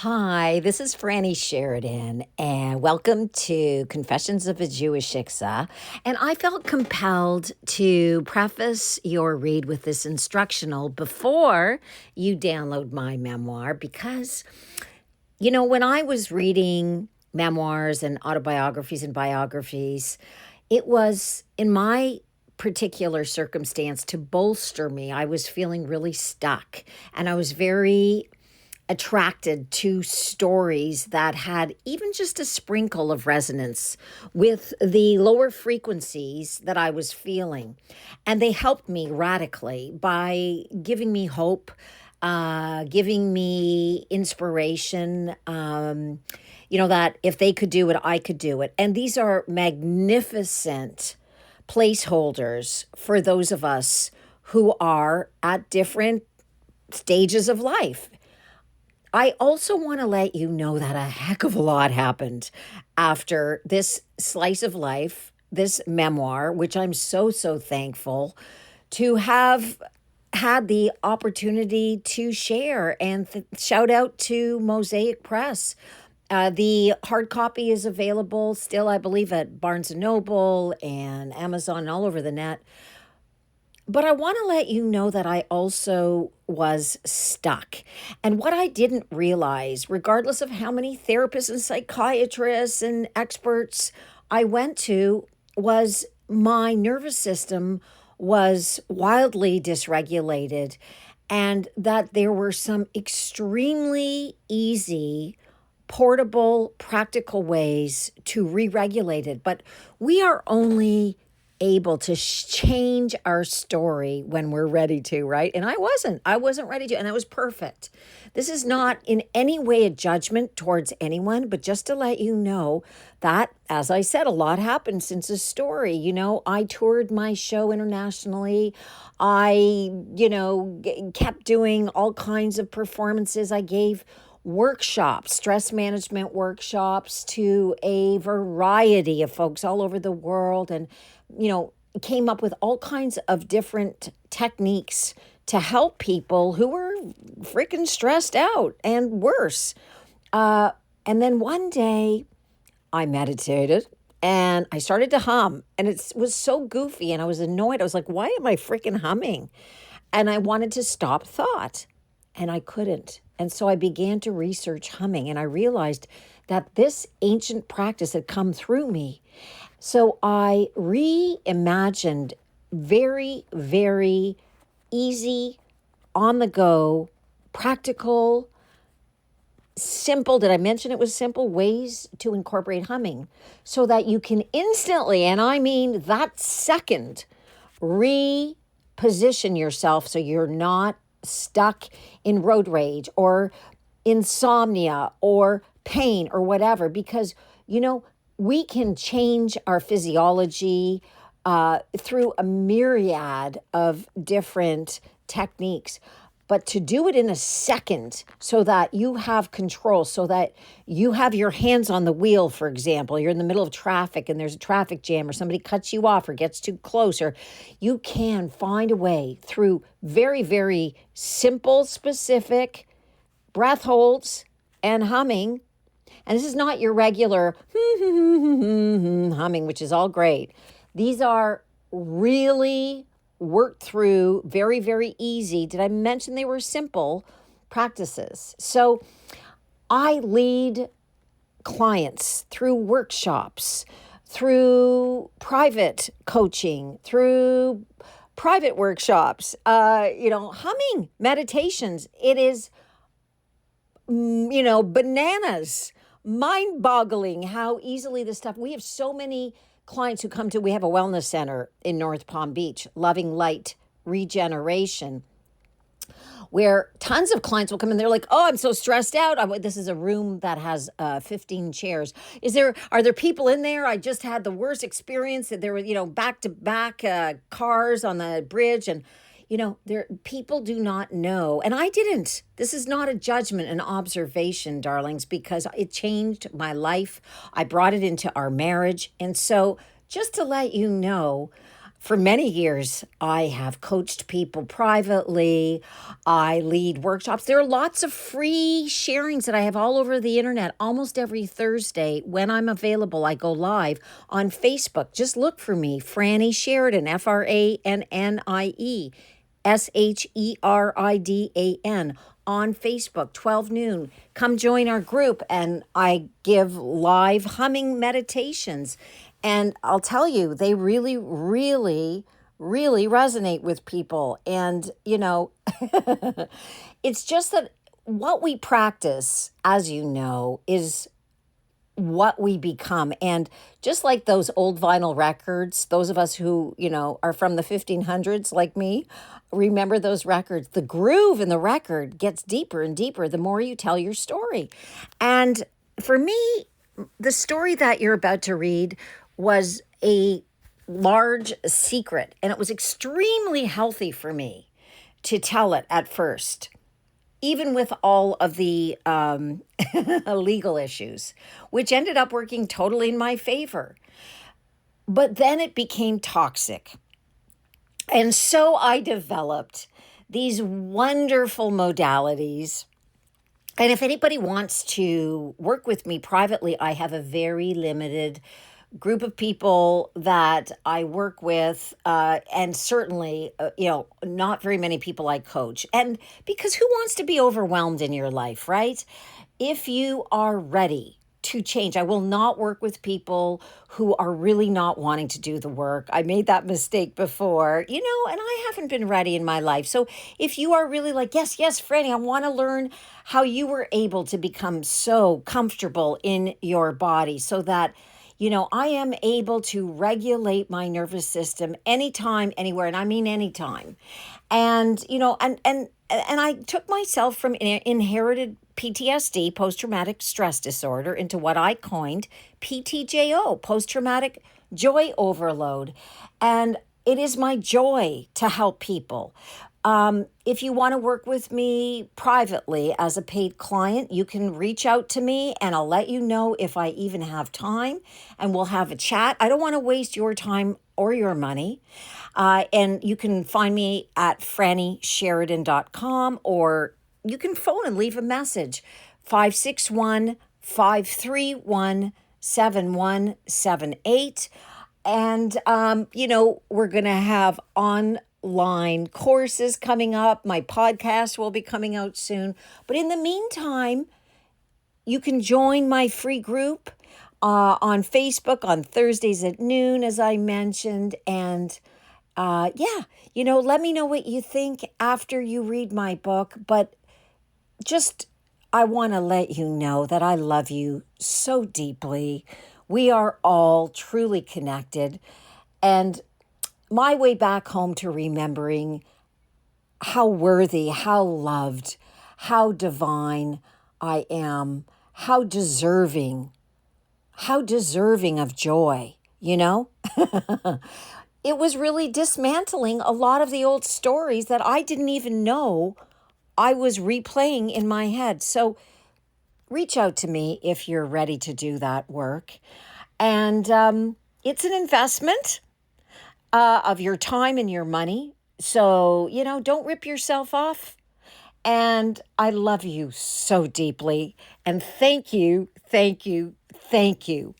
Hi, this is Franny Sheridan, and welcome to Confessions of a Jewish Shiksa. And I felt compelled to preface your read with this instructional before you download my memoir because, when I was reading memoirs and autobiographies and biographies, it was in my particular circumstance to bolster me. I was feeling really stuck, and I was very attracted to stories that had even just a sprinkle of resonance with the lower frequencies that I was feeling. And they helped me radically by giving me hope, giving me inspiration, that if they could do it, I could do it. And these are magnificent placeholders for those of us who are at different stages of life. I also want to let you know that a heck of a lot happened after this slice of life, this memoir, which I'm so thankful to have had the opportunity to share. And shout out to Mosaic Press. The hard copy is available still, I believe, at Barnes & Noble and Amazon and all over the net. But I want to let you know that I also was stuck. And what I didn't realize, regardless of how many therapists and psychiatrists and experts I went to, was my nervous system was wildly dysregulated, and that there were some extremely easy, portable, practical ways to re-regulate it. But we are only able to change our story when we're ready to, right? And I wasn't ready to, and that was perfect. This is not in any way a judgment towards anyone, but just to let you know that, as I said, a lot happened since the story. I toured my show internationally. I, kept doing all kinds of performances. I gave workshops, stress management workshops, to a variety of folks all over the world, and came up with all kinds of different techniques to help people who were freaking stressed out and worse. And then one day I meditated and I started to hum, and it was so goofy and I was annoyed. I was like, why am I freaking humming? And I wanted to stop thought and I couldn't. And so I began to research humming, and I realized that this ancient practice had come through me. So I reimagined very, very easy, on the go, practical, simple. Did I mention it was simple? Ways to incorporate humming so that you can instantly, and I mean that second, reposition yourself so you're not stuck in road rage or insomnia or pain or whatever, because we can change our physiology through a myriad of different techniques. But to do it in a second so that you have control, so that you have your hands on the wheel, for example, you're in the middle of traffic and there's a traffic jam or somebody cuts you off or gets too close, or you can find a way through very, very simple, specific breath holds and humming. And this is not your regular humming, which is all great. These are really worked through, very, very easy. Did I mention they were simple practices? So I lead clients through workshops, through private coaching, through private workshops, humming meditations. It is, bananas, mind-boggling how easily this stuff. We have so many clients who come to, we have a wellness center in North Palm Beach, Loving Light Regeneration, where tons of clients will come in. They're like, oh, I'm so stressed out. This is a room that has 15 chairs. Are there people in there? I just had the worst experience. That there were, back-to-back cars on the bridge, and people do not know. And I didn't. This is not a judgment, an observation, darlings, because it changed my life. I brought it into our marriage. And so just to let you know, For many years, I have coached people privately. I lead workshops. There are lots of free sharings that I have all over the internet. Almost every Thursday, when I'm available, I go live on Facebook. Just look for me, Franny Sheridan, FrannieSheridan, on Facebook, 12 noon. Come join our group, and I give live humming meditations. And I'll tell you, they really, really, really resonate with people. And, it's just that what we practice, as you know, is what we become. And just like those old vinyl records, those of us who, are from the 1500s like me, remember those records. The groove in the record gets deeper and deeper the more you tell your story. And for me, the story that you're about to read was a large secret, and it was extremely healthy for me to tell it at first, even with all of the legal issues, which ended up working totally in my favor. But then it became toxic. And so I developed these wonderful modalities. And if anybody wants to work with me privately, I have a very limited group of people that I work with, and certainly, not very many people I coach. And because who wants to be overwhelmed in your life, right? If you are ready to change, I will not work with people who are really not wanting to do the work. I made that mistake before, and I haven't been ready in my life. So if you are really like, yes, Franny, I want to learn how you were able to become so comfortable in your body so that I am able to regulate my nervous system anytime, anywhere, and I mean anytime. And, and I took myself from inherited PTSD, post-traumatic stress disorder, into what I coined PTJO, post-traumatic joy overload. And it is my joy to help people. If you want to work with me privately as a paid client, you can reach out to me and I'll let you know if I even have time, and we'll have a chat. I don't want to waste your time or your money. And you can find me at FrannieSheridan.com, or you can phone and leave a message, 561-531-7178. And, we're going to have online courses coming up. My podcast will be coming out soon. But in the meantime, you can join my free group on Facebook on Thursdays at noon, as I mentioned. And let me know what you think after you read my book. But I want to let you know that I love you so deeply. We are all truly connected. And my way back home to remembering how worthy, how loved, how divine I am, how deserving of joy, It was really dismantling a lot of the old stories that I didn't even know I was replaying in my head. So reach out to me if you're ready to do that work. And it's an investment of your time and your money. So, don't rip yourself off. And I love you so deeply. And thank you, thank you, thank you